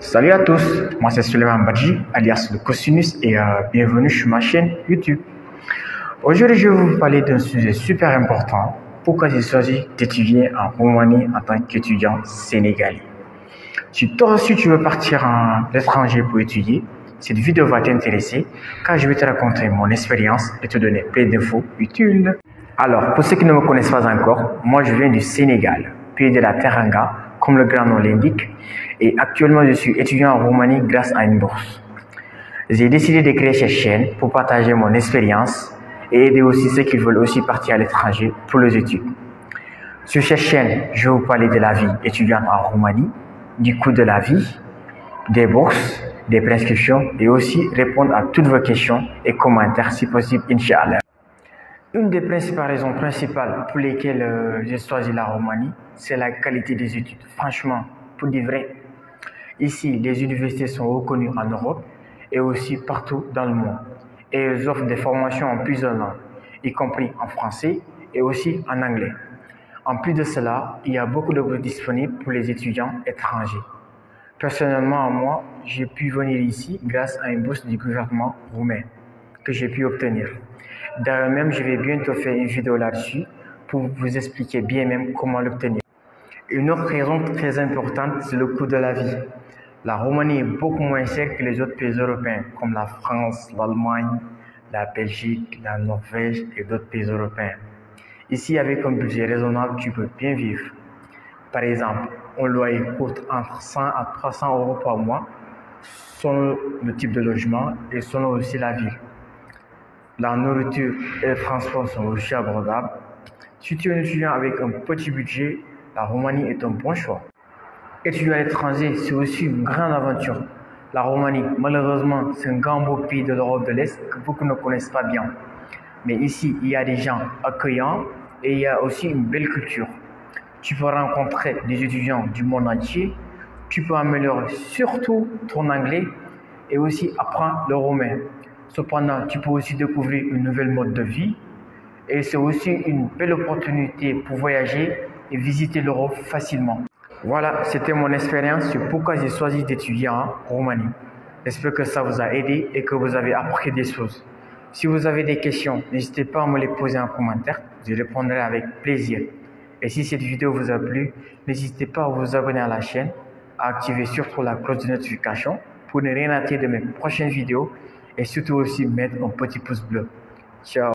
Salut à tous, moi c'est Suleiman Badji, alias le Cosinus, et bienvenue sur ma chaîne YouTube. Aujourd'hui, je vais vous parler d'un sujet super important. Pourquoi j'ai choisi d'étudier en Roumanie en tant qu'étudiant sénégalais. Si toi aussi tu veux partir à l'étranger pour étudier, cette vidéo va t'intéresser car je vais te raconter mon expérience et te donner plein d'infos utiles. Alors, pour ceux qui ne me connaissent pas encore, moi je viens du Sénégal, pays de la Teranga, comme le grand nom l'indique, et actuellement je suis étudiant en Roumanie grâce à une bourse. J'ai décidé de créer cette chaîne pour partager mon expérience et aider aussi ceux qui veulent aussi partir à l'étranger pour les études. Sur cette chaîne, je vais vous parler de la vie étudiante en Roumanie, du coût de la vie, des bourses, des prescriptions et aussi répondre à toutes vos questions et commentaires si possible, Inch'Allah. Une des principales raisons principales pour lesquelles j'ai choisi la Roumanie, c'est la qualité des études. Franchement, pour dire vrai, ici, les universités sont reconnues en Europe et aussi partout dans le monde. Et elles offrent des formations en plusieurs langues, y compris en français et aussi en anglais. En plus de cela, il y a beaucoup de bourses disponibles pour les étudiants étrangers. Personnellement, moi, j'ai pu venir ici grâce à une bourse du gouvernement roumain que j'ai pu obtenir. D'ailleurs même, je vais bientôt faire une vidéo là-dessus pour vous expliquer bien même comment l'obtenir. Une autre raison très importante, c'est le coût de la vie. La Roumanie est beaucoup moins chère que les autres pays européens, comme la France, l'Allemagne, la Belgique, la Norvège et d'autres pays européens. Ici, avec un budget raisonnable, tu peux bien vivre. Par exemple, un loyer coûte entre 100 à 300 euros par mois, selon le type de logement et selon aussi la ville. La nourriture et le transport sont aussi abordables. Si tu es un étudiant avec un petit budget, la Roumanie est un bon choix. Étudier à l'étranger, c'est aussi une grande aventure. La Roumanie, malheureusement, c'est un grand beau pays de l'Europe de l'Est que beaucoup ne connaissent pas bien. Mais ici, il y a des gens accueillants et il y a aussi une belle culture. Tu peux rencontrer des étudiants du monde entier. Tu peux améliorer surtout ton anglais et aussi apprendre le roumain. Cependant, tu peux aussi découvrir une nouvelle mode de vie et c'est aussi une belle opportunité pour voyager et visiter l'Europe facilement. Voilà, c'était mon expérience sur pourquoi j'ai choisi d'étudier en Roumanie. J'espère que ça vous a aidé et que vous avez appris des choses. Si vous avez des questions, n'hésitez pas à me les poser en commentaire, je répondrai avec plaisir. Et si cette vidéo vous a plu, n'hésitez pas à vous abonner à la chaîne, à activer surtout la cloche de notification pour ne rien rater de mes prochaines vidéos et surtout aussi mettre un petit pouce bleu. Ciao.